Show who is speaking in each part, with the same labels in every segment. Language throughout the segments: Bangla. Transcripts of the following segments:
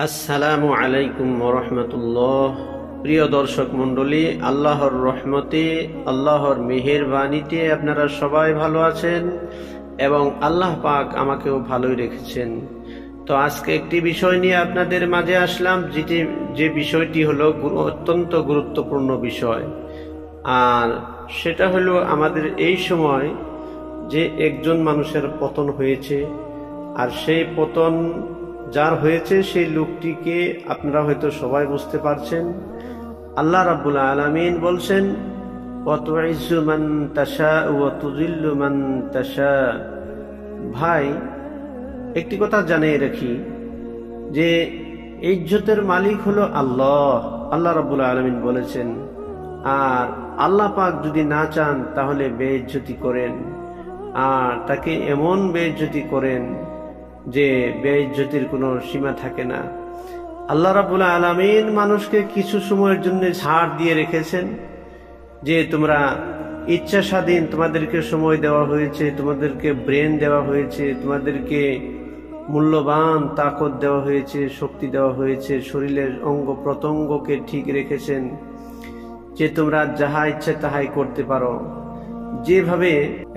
Speaker 1: আসসালামু আলাইকুম ওরহমতুল্লাহ। প্রিয় দর্শক মণ্ডলী, আল্লাহর রহমতে, আল্লাহর মেহেরবানিতে আপনারা সবাই ভালো আছেন এবং আল্লাহ পাক আমাকেও ভালোই রেখেছেন। তো আজকে একটি বিষয় নিয়ে আপনাদের মাঝে আসলাম, যে বিষয়টি হলো অত্যন্ত গুরুত্বপূর্ণ বিষয়। আর সেটা হলো আমাদের এই সময় যে একজন মানুষের পতন হয়েছে, আর সেই পতন যার হয়েছে সেই লোকটিকে আপনারা হয়তো সবাই বুঝতে পারছেন। আল্লাহ রাব্বুল আলামিন বলছেন, ওয়া তুইজ্জু মান তাশা ওয়া তুযিল্লু মান তাশা। ভাই, একটি কথা জানিয়ে রাখি যে ইজ্জতের মালিক হলো আল্লাহ। আল্লাহ রাব্বুল আলামিন বলেছেন, আর আল্লাহ পাক যদি না চান তাহলে বেইজ্জতি করেন, আর তাকে এমন বেইজ্জতি করেন যে বেইজ্জতির কোনো সীমা থাকে না। আল্লাহ রাব্বুল আলামিন মানুষকে কিছু সময়ের জন্য ছাড় দিয়ে রেখেছেন, যে তোমরা ইচ্ছা স্বাধীন, তোমাদেরকে সময় দেওয়া হয়েছে, তোমাদেরকে ব্রেন দেওয়া হয়েছে, তোমাদেরকে মূল্যবান তাকত দেওয়া হয়েছে, শক্তি দেওয়া হয়েছে, শরীরের অঙ্গ প্রত্যঙ্গকে ঠিক রেখেছেন যে তোমরা যাহা ইচ্ছে তাহাই করতে পারো। যেভাবে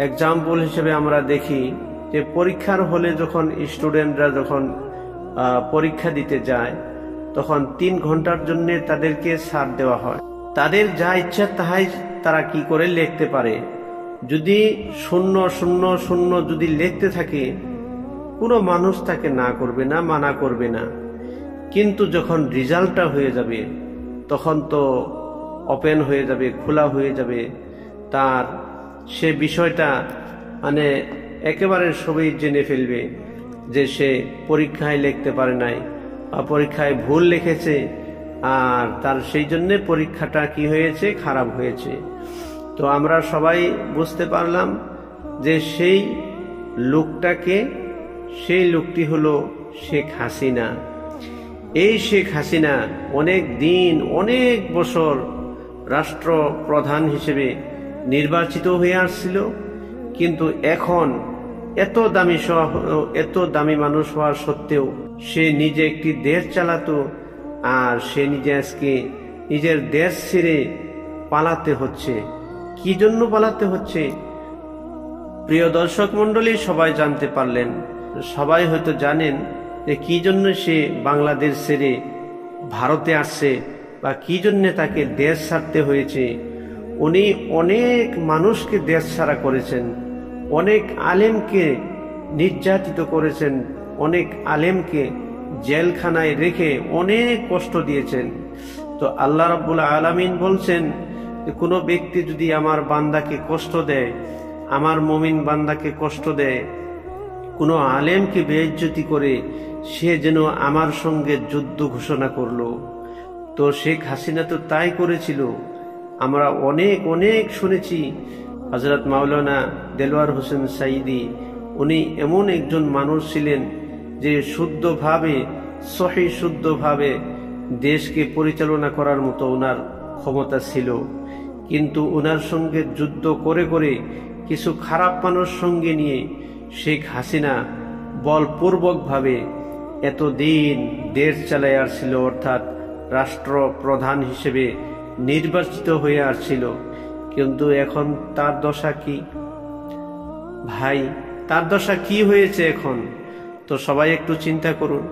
Speaker 1: এক্সাম্পল হিসেবে আমরা দেখি যে পরীক্ষার হলে যখন স্টুডেন্টরা যখন পরীক্ষা দিতে যায়, তখন 3 ঘন্টার জন্য তাদেরকে ছাড় দেওয়া হয়। তাদের যা ইচ্ছা তাহাই তারা কি করে লিখতে পারে। যদি 0 0 0 যদি লিখতে থাকে, কোনো মানুষ তাকে না করবে না, মানা করবে না। কিন্তু যখন রেজাল্টটা হয়ে যাবে, তখন তো ওপেন হয়ে যাবে, খোলা হয়ে যাবে, তার সে বিষয়টা মানে একেবারে সবাই জেনে ফেলবে যে সে পরীক্ষায় লিখতে পারে নাই বা পরীক্ষায় ভুল লিখেছে, আর তার সেই জন্য পরীক্ষাটা কি হয়েছে, খারাপ হয়েছে। তো আমরা সবাই বুঝতে পারলাম যে সেই লোকটি হলো শেখ হাসিনা। এই শেখ হাসিনা অনেক দিন, অনেক বছর রাষ্ট্রপ্রধান হিসেবে নির্বাচিত হয়ে আসছিল, কিন্তু এখন এত দামি মানুষ হওয়ার সত্ত্বেও সে নিজে একটি দেশ চালাতো, আর সে নিজে আজকে নিজের দেশ ছেড়ে পালাতে হচ্ছে। কি জন্য পালাতে হচ্ছে? প্রিয় দর্শক মণ্ডলী, সবাই জানতে পারলেন, সবাই হয়তো জানেন যে কি জন্য সে বাংলাদেশ ছেড়ে ভারতে আসছে বা কি জন্য তাকে দেশ ছাড়তে হয়েছে। উনি অনেক মানুষকে দেশ ছাড়া করেছেন, অনেক আলেমকে নির্যাতিত করেছেন, অনেক আলেমকে জেলখানায় রেখে অনেক কষ্ট দিয়েছেন। তো আল্লাহ রাব্বুল আলামিন বলছেন, কোনো ব্যক্তি যদি আমার বান্দাকে কষ্ট দেয়, আমার মুমিন বান্দাকে কষ্ট দেয়, কোনো আলেমকে বেইজ্জতি করে, সে যেন আমার সঙ্গে যুদ্ধ ঘোষণা করলো। তো শেখ হাসিনা তো তাই করেছিল। আমরা অনেক অনেক শুনেছি, হযরত মাওলানা দেলোয়ার হোসেন সাইদি, উনি এমন একজন মানুষ ছিলেন যে শুদ্ধভাবে দেশকে পরিচালনা করার মতো ওনার ক্ষমতা ছিল। কিন্তু ওনার সঙ্গে যুদ্ধ করে করে কিছু খারাপ মানুষ সঙ্গে নিয়ে শেখ হাসিনা বলপূর্বকভাবে এতদিন দেশ চালায় আসছিল, অর্থাৎ রাষ্ট্রপ্রধান হিসেবে নির্বাচিত হয়ে আসছিল। কিন্তু এখন তার দশা কি? ভাই, তার দশা কি হয়েছে এখন? তো সবাই একটু চিন্তা করুন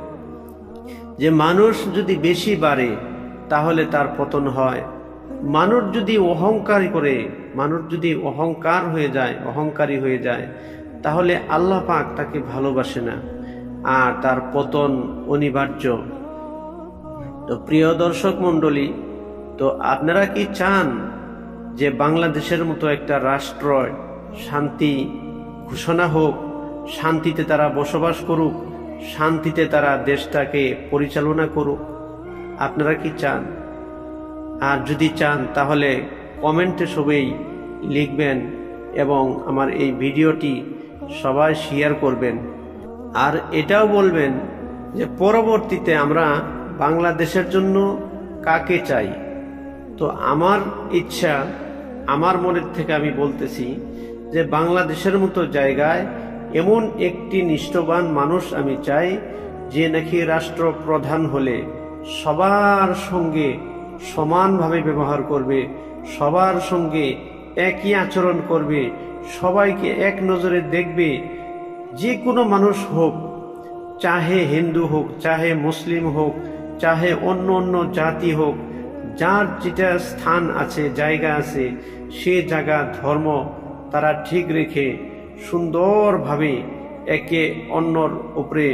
Speaker 1: যে মানুষ যদি বেশি বাড়ে তাহলে তার পতন হয়। মানুষ যদি অহংকারী করে, মানুষ যদি অহংকারী হয়ে যায়, তাহলে আল্লাহ পাক তাকে ভালোবাসে না, আর তার পতন অনিবার্য। তো প্রিয় দর্শক মণ্ডলী, তো আপনারা কি চান যে বাংলাদেশের মতো একটা রাষ্ট্র শান্তি ঘোষণা হোক, শান্তিতে তারা বসবাস করুক, শান্তিতে তারা দেশটাকে পরিচালনা করুক? আপনারা কি চান? আর যদি চান তাহলে কমেন্টে সবাই লিখবেন এবং আমার এই ভিডিওটি সবাই শেয়ার করবেন। আর এটাও বলবেন যে পরবর্তীতে আমরা বাংলাদেশের জন্য কাকে চাই। তো আমার ইচ্ছা, আমার মনের থেকে আমি বলতেছি যে বাংলাদেশের মতো জায়গায় এমন একটি নিষ্ঠবান মানুষ আমি চাই, যে নাকি রাষ্ট্রপ্রধান হলে সবার সঙ্গে সমানভাবে ব্যবহার করবে, সবার সঙ্গে একই আচরণ করবে, সবাইকে এক নজরে দেখবে। যে কোনো মানুষ হোক, চাহে হিন্দু হোক, চাহে মুসলিম হোক, চাহে অন্য অন্য জাতি হোক, যার যেটা স্থান আছে, জায়গা আছে, সে জায়গা ধর্ম তারা ঠিক রেখে সুন্দরভাবে একে অন্যর উপরে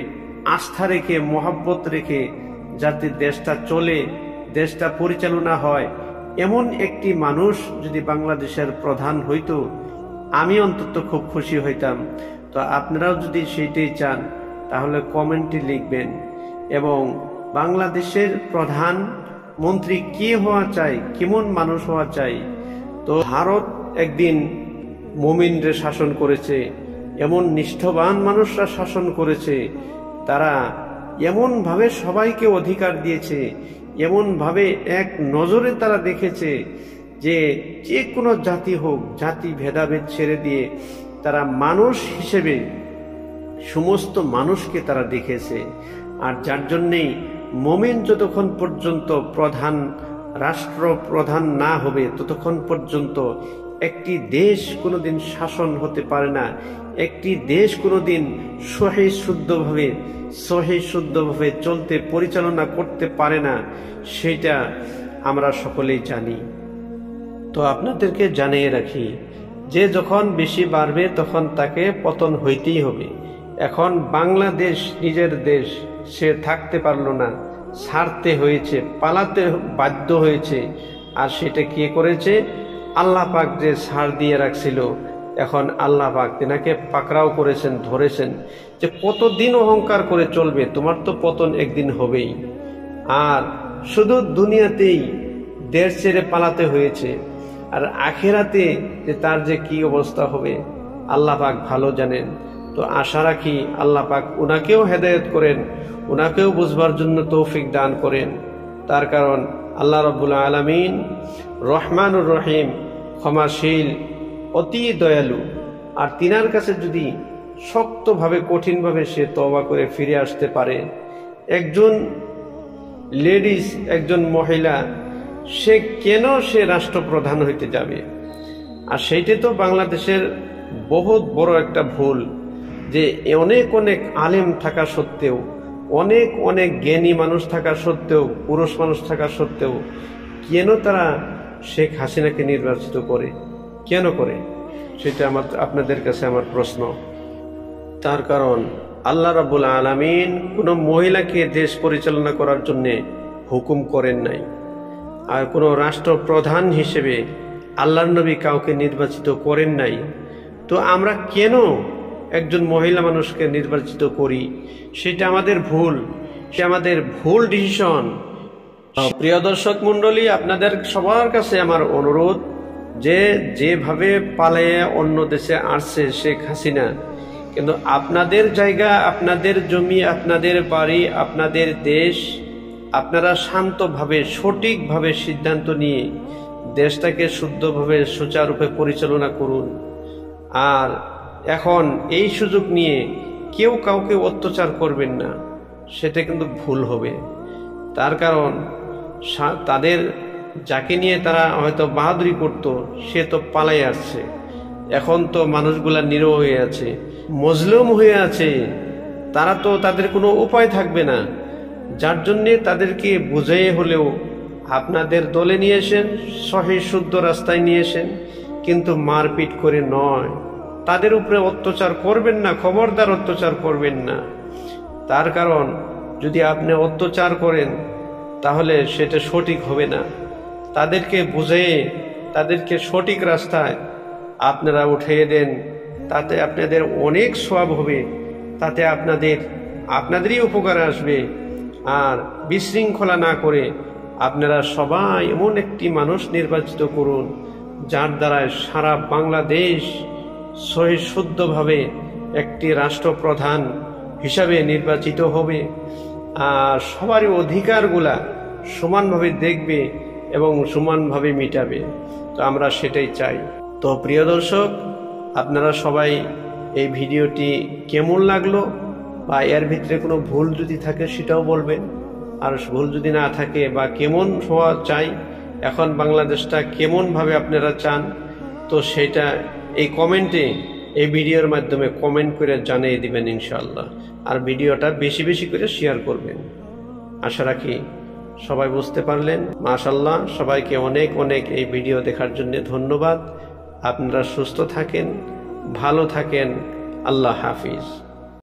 Speaker 1: আস্থা রেখে, মহব্বত রেখে যাতে দেশটা চলে, দেশটা পরিচালনা হয়, এমন একটি মানুষ যদি বাংলাদেশের প্রধান হইতো, আমি অন্তত খুব খুশি হইতাম। তো আপনারাও যদি সেইটাই চান তাহলে কমেন্টে লিখবেন। এবং বাংলাদেশের প্রধানমন্ত্রী কে হওয়া চাই, কেমন মানুষ হওয়া চাই। তো ভারত একদিন মুমিনরে শাসন করেছে, এমন নিষ্ঠবান মানুষরা শাসন করেছে, তারা এমনভাবে সবাইকে অধিকার দিয়েছে, এমনভাবে এক নজরে তারা দেখেছে যে যে কোনো জাতি হোক, জাতি ভেদাভেদ ছেড়ে দিয়ে তারা মানুষ হিসেবে সমস্ত মানুষকে তারা দেখেছে। আর যার জন্যেই মুমিন যতক্ষণ পর্যন্ত রাষ্ট্রপ্রধান না হবে ততক্ষণ পর্যন্ত একটি দেশ কোনোদিন শাসন হতে পারে না, একটি দেশ কোনোদিন সহি শুদ্ধভাবে চলতে, পরিচালনা করতে পারে না, সেটা আমরা সকলেই জানি। তো আপনাদেরকে জানিয়ে রাখি যে যখন বেশি বাড়বে তখন তাকে পতন হইতেই হবে। এখন বাংলাদেশ নিজের দেশ, সে থাকতে পারলো না, ছাড়তে হয়েছে, পালাতে বাধ্য হয়েছে। আর সেটা কে করেছে? আল্লাহ পাক যে ছাড় দিয়ে রাখছিল, এখন আল্লাহ পাক তেনাকে পাকড়াও করেছেন, ধরেছেন যে কতদিন অহংকার করে চলবে, তোমার তো পতন একদিন হবেই। আর শুধু দুনিয়াতেই দেশ ছেড়ে পালাতে হয়েছে, আর আখিরাতে যে তার যে কি অবস্থা হবে আল্লাহ পাক ভালো জানেন। তো আশা রাখি আল্লাহ পাক উনাকেও হেদায়েত করেন, উনাকেও বুঝবার জন্য তৌফিক দান করেন। তার কারণ আল্লাহ রাব্বুল আলামিন রহমানুর রহিম, ক্ষমাশীল, অতি দয়ালু। আর তিনার কাছে যদি শক্তভাবে, কঠিনভাবে সে তওবা করে ফিরে আসতে পারে, একজন লেডিস, একজন মহিলা, সে কেন সে রাষ্ট্রপ্রধান হইতে যাবে? আর সেইটা তো বাংলাদেশের বহুত বড় একটা ভুল, যে অনেক অনেক আলেম থাকা সত্ত্বেও, অনেক অনেক জ্ঞানী মানুষ থাকা সত্ত্বেও, পুরুষ মানুষ থাকা সত্ত্বেও কেন তারা শেখ হাসিনাকে নির্বাচিত করে, কেন করে? সেটা আপনাদের কাছে আমার প্রশ্ন। তার কারণ আল্লাহ রাব্বুল আলামিন কোনো মহিলাকে দেশ পরিচালনা করার জন্য হুকুম করেন নাই। আর কোনো রাষ্ট্রপ্রধান হিসেবে আল্লাহর নবী কাউকে নির্বাচিত করেন নাই। তো আমরা কেন একজন মহিলা মানুষকে নির্বাচিত করি? সেটা আমাদের ভুল, সে আমাদের ভুল ডিসিশন। প্রিয় দর্শক মণ্ডলী, আপনাদের সবার কাছে আমার অনুরোধ, যে যেভাবে পালিয়ে অন্য দেশে আসছে শেখ হাসিনা, কিন্তু আপনাদের জায়গা, আপনাদের জমি, আপনাদের বাড়ি, আপনাদের দেশ, আপনারা শান্তভাবে, সঠিকভাবে সিদ্ধান্ত নিয়ে দেশটাকে শুদ্ধভাবে, সুচারুরূপে পরিচালনা করুন। আর এখন এই সুযোগ নিয়ে কেউ কাউকে অত্যাচার করবেন না, সেটা কিন্তু ভুল হবে। তার কারণ তাদের যাকে নিয়ে তারা হয়তো বাহাদুরি করত, সে তো পালাই আসছে। এখন তো মানুষগুলা নিরহ হয়ে আছে, মজলুম হয়ে আছে, তারা তো, তাদের কোনো উপায় থাকবে না। যার জন্যে তাদেরকে বুঝিয়ে হলেও আপনাদের দলে নিয়ে এসেন, সহি শুদ্ধ রাস্তায় নিয়ে এসেন, কিন্তু মারপিট করে নয়। তাদের উপরে অত্যাচার করবেন না, খবরদার অত্যাচার করবেন না। তার কারণ যদি আপনি অত্যাচার করেন তাহলে সেটা সঠিক হবে না। তাদেরকে বুঝিয়ে, তাদেরকে সঠিক রাস্তায় আপনারা উঠিয়ে দেন, তাতে আপনাদের অনেক সওয়াব হবে, তাতে আপনাদেরই উপকার আসবে। আর বিশৃঙ্খলা না করে আপনারা সবাই এমন একটি মানুষ নির্বাচিত করুন, যার দ্বারা সারা বাংলাদেশ সহি শুদ্ধভাবে একটি রাষ্ট্রপ্রধান হিসাবে নির্বাচিত হবে, আর সবারই অধিকারগুলা সমানভাবে দেখবে এবং সমানভাবে মিটাবে। তো আমরা সেটাই চাই। তো প্রিয় দর্শক, আপনারা সবাই এই ভিডিওটি কেমন লাগলো বা এর ভিতরে কোনো ভুল যদি থাকে সেটাও বলবেন। আর ভুল যদি না থাকে বা কেমন হওয়া চাই, এখন বাংলাদেশটা কেমনভাবে আপনারা চান, তো সেটা এই কমেন্টে, এই ভিডিওর মাধ্যমে কমেন্ট করে জানিয়ে দিবেন ইনশাআল্লাহ। আর ভিডিওটা বেশি বেশি করে শেয়ার করবেন। আশা রাখি সবাই বুঝতে পারলেন। মাশাআল্লাহ, সবাইকে অনেক অনেক এই ভিডিও দেখার জন্য ধন্যবাদ। আপনারা সুস্থ থাকেন, ভালো থাকেন। আল্লাহ হাফিজ।